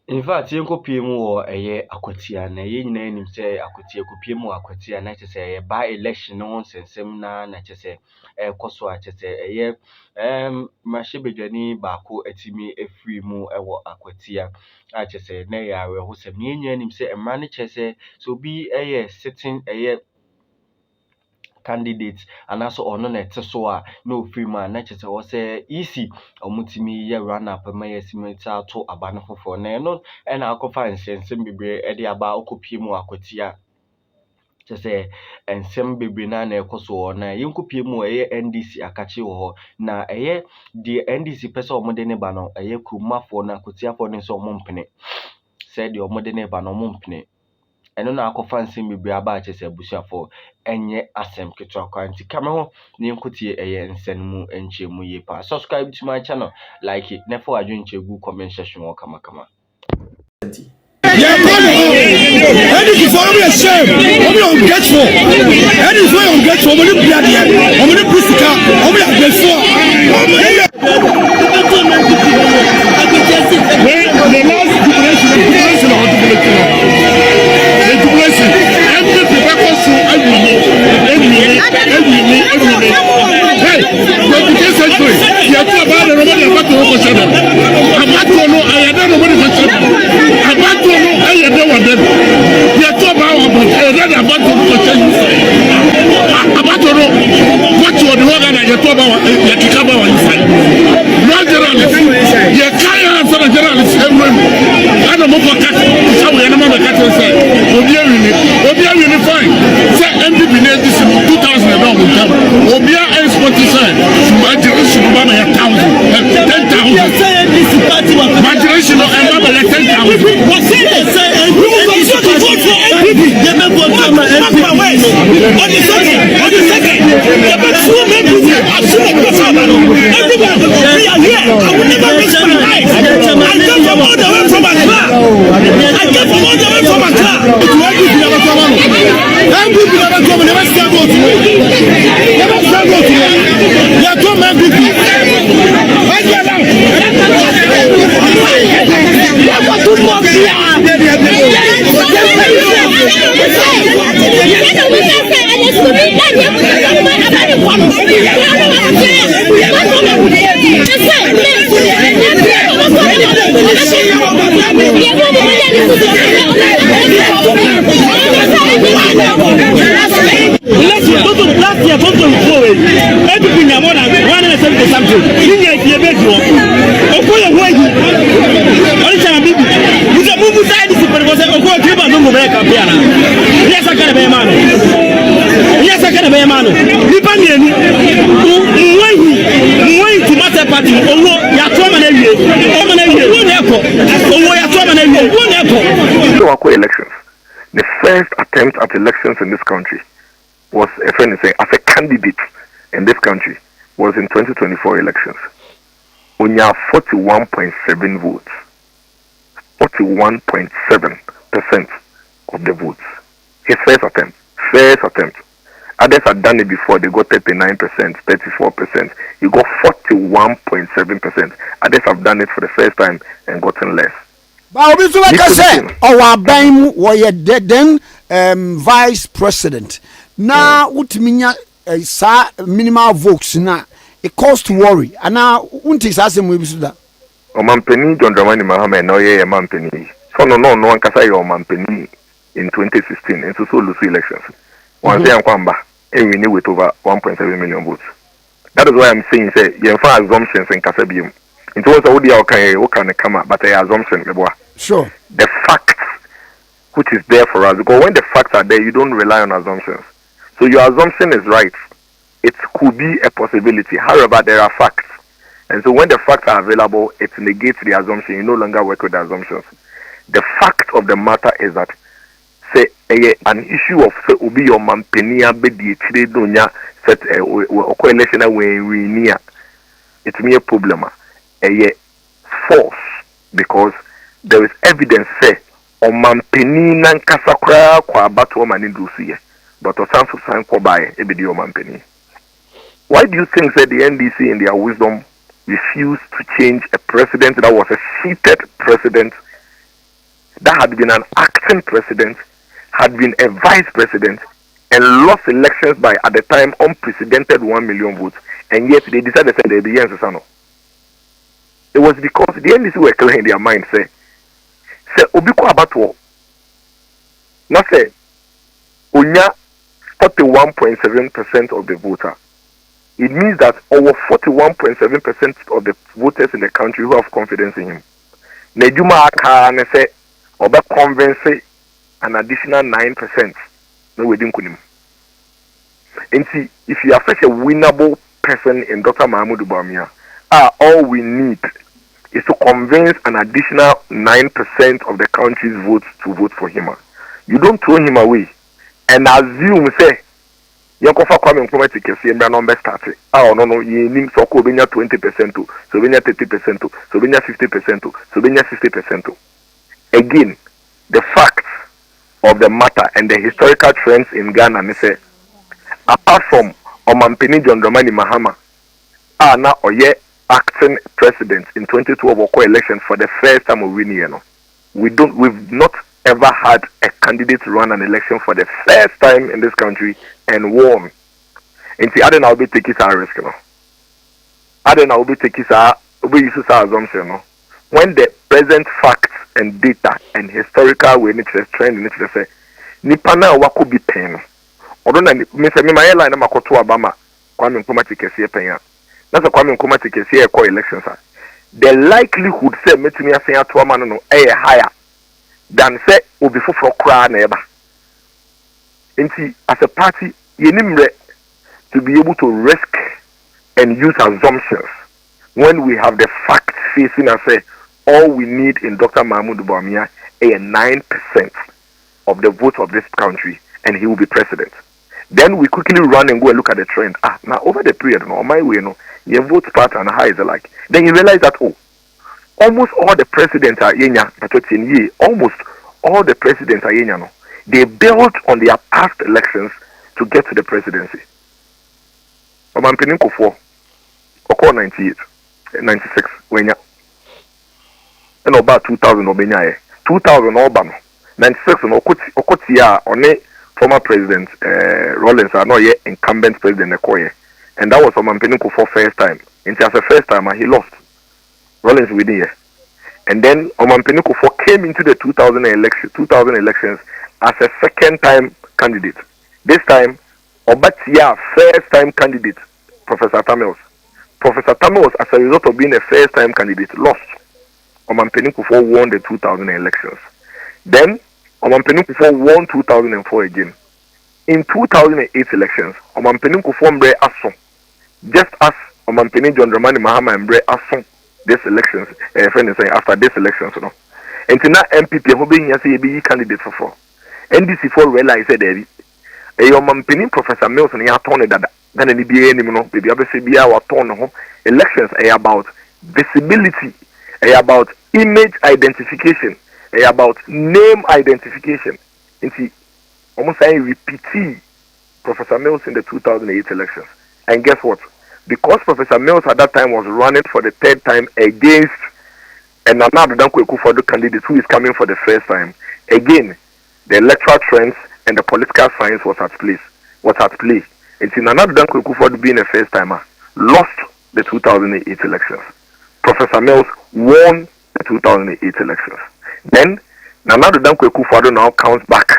In fact, yɛnkɔ pie mu wɔ akwatia na yɛn nyinaa nim sɛ akwatia kɔpie mu wɔ akwatia na kyerɛ sɛ by election no ho nsɛnsɛm na kyerɛ sɛ ɛrekɔ so a kyerɛ sɛ mmarahyɛbadwani baako atumi afiri mu wɔ akwatia a kyerɛ sɛ na ɛyɛ awerɛhosɛm. Na yɛn nyinaa nim sɛ mmara no kyerɛ sɛ obi yɛ sitting candidate anaasɛ ɔno na ɛte so a na ofiri mu a na kyerɛ sɛ wɔsɛ EC ɔmotumi yɛ run up ma yɛsimiti ato aba no foforɔ na ɛno ɛna akɔfa nsɛnsɛm bebree ɛde aba ɔkɔpie mu akwatia kyerɛ sɛ nsɛm bebree na ɛkɔ so wɔ na yɛnkɔpie mu NDC akakye wɔ hɔ na deɛ NDC pɛ sɛ ɔmode ne ba no kurumafoɔ na akwatiafoɔ no nso ɔmo mpene sɛ deɛ ɔmode ne ba no ɔmo mpene ɛno na akɔfa nsɛm bebree aba akyerɛ sɛ abusuafoɔ ɛnyɛ asɛm ketewa kwa nti kama ho na yɛnkɔtie nsɛm mu nkyɛmu yie paa. Subscribe to my channel, like it, na fa wadwe nkyɛgu comment section wɔ kamakama. Yeah, and if you follow me a shame, I'm going to get for. And if I'm get for, I'm going to be at the end. I'm going to be sick. I'm going to get for. The last jubilation of the jubilation. Every people so every day. Hey, the century. You are about the Roman about to work on. I'm not going to. I don't know what is I'm not going to. I don't want them. You are talking about about to change. I'm not going to. What you are doing and you're talking about. You're talking about inside. No journalist. You can't answer the journalist. I don't know what cat. So we are not the cat inside. Obia unifying. Say NDC NDC 2000 and all. Obia is what you say. Imagination of 1,000, 10,000. Imagination of 10,000. What say they say? NDC to vote for NDC. They may vote for NDC. On the second. They may vote NDC. As soon as possible. Everyone, we are here. I will never risk my life. I came from all the way from Accra. MVP never come, never stand out to me. Never stand out to me. You are come MVP. I get out. Last year, everything more than 170 something. Elections. The first attempt at elections in this country was a friend saying as a candidate in this country was in 2024 elections. Only 41.7 votes. 41.7% of the votes. His first attempt. Others had done it before, they got 39%, 34%. He got 41.7%. Others have done it for the first time and gotten less. But obviously, like I said, our BAM was then vice president. Now, what mean sa minimal votes now? It cause to worry. And now, what is asking we that? Omampeni John Dramani Mahama no ye Mampeni. So no one can say Omampeni in 2016 and so lose elections. One say Kwamba and we knew with over 1.7 million votes. That is why I'm saying say you find assumptions in Kasabium. It was already okay come up, but a assumption. Sure. The facts which is there for us, because when the facts are there, you don't rely on assumptions. So your assumption is right. It could be a possibility. However, there are facts. And so when the facts are available, it negates the assumption. You no longer work with the assumptions. The fact of the matter is that say an issue of say obi your mampenia be the trade donya set a coalition we near it may a problem. False because there is evidence say o mampeni nan kasakra kwa bato mani dusuye but o sanso san ko bae e be the o mampeni. Why do you think that the NDC in their wisdom refused to change a president that was a seated president that had been an acting president, had been a vice president, and lost elections by, at the time, unprecedented 1 million votes, and yet they decided to say they'd be yes, it was because the NDC were clear in their mind, say Obiko Abato, not say, Unya 41.7% of the voter. It means that over 41.7% of the voters in the country who have confidence in him. Nejuma Aka say, Oba convince an additional 9%. No, we didn't kunim. And see, if you are such a winnable person in Dr. Mahmoud Bawumia, all we need is to convince an additional 9% of the country's votes to vote for him. You don't throw him away and assume, say, Yankofa Kwame Nkrumah tikesi mbra number start. No, you need so ko benya 20% to, so benya 30% to, so benya 50% to, so benya 60% to. Again, the facts of the matter and the historical trends in Ghana, me say, apart from Omampeni John Dramani Mahama, na oye acting president in 2012 Oko election for the first time of winning, we've not ever had a candidate run an election for the first time in this country and won. And see, I don't know be taking our risk, I don't know be taking our assumption, when the present facts and data and historical way trend in say Nipana wako be pen. Although me say me my airline na makoto Obama Kwame Nkrumah tikesi pen. That's a Kwame Nkrumah tikesi elections. The likelihood say metumi asen ato ama no higher than say obi foforo kra na eba. Nti as a party yenimre to be able to risk and use assumptions when we have the facts facing us, say all we need in Dr. Mahmoud Bawumia is 9% of the vote of this country and he will be president. Then we quickly run and go and look at the trend. Now over the period, my way, your vote pattern, how is it like? Then you realize that almost all the presidents are almost all the presidents are they built on their past elections to get to the presidency. Omampeni Kufuor, Oko 98, 96, when and about 2000 Obenya, 2000 Obama, 96 and Okotia on former president Rollins are not yet incumbent president Okoye, and that was Omampeni Kufuor first time. And as a first time, he lost. Rollins within here. And then Omampeni Kufuor came into the 2000 elections as a second time candidate. This time, Obatia first time candidate, Professor Tamils. Professor Tamils, as a result of being a first time candidate, lost. Omampeni Kufuor won the 2000 elections. Then Omampeni Kufuor won 2004 again. In 2008 elections, Omampeni Kufuor mbre aso. Just as Omampeni John Dramani Mahama mbre aso this elections, friend is saying after this elections, Until now MPP who being a candidate for NDC for realize that Omampeni Professor Mills and ya tone that than any BA anymore, baby ABCBA or tone elections are about visibility, about image identification, about name identification. Into almost saying repeat Professor Mills in the 2008 elections. And guess what? Because Professor Mills at that time was running for the third time against and another for the candidate who is coming for the first time. Again, the electoral trends and the political science was at play. It's in another for being a first timer, lost the 2008 elections. Professor Mills won the 2008 elections. Then Nana Dankwe Kufuor now counts back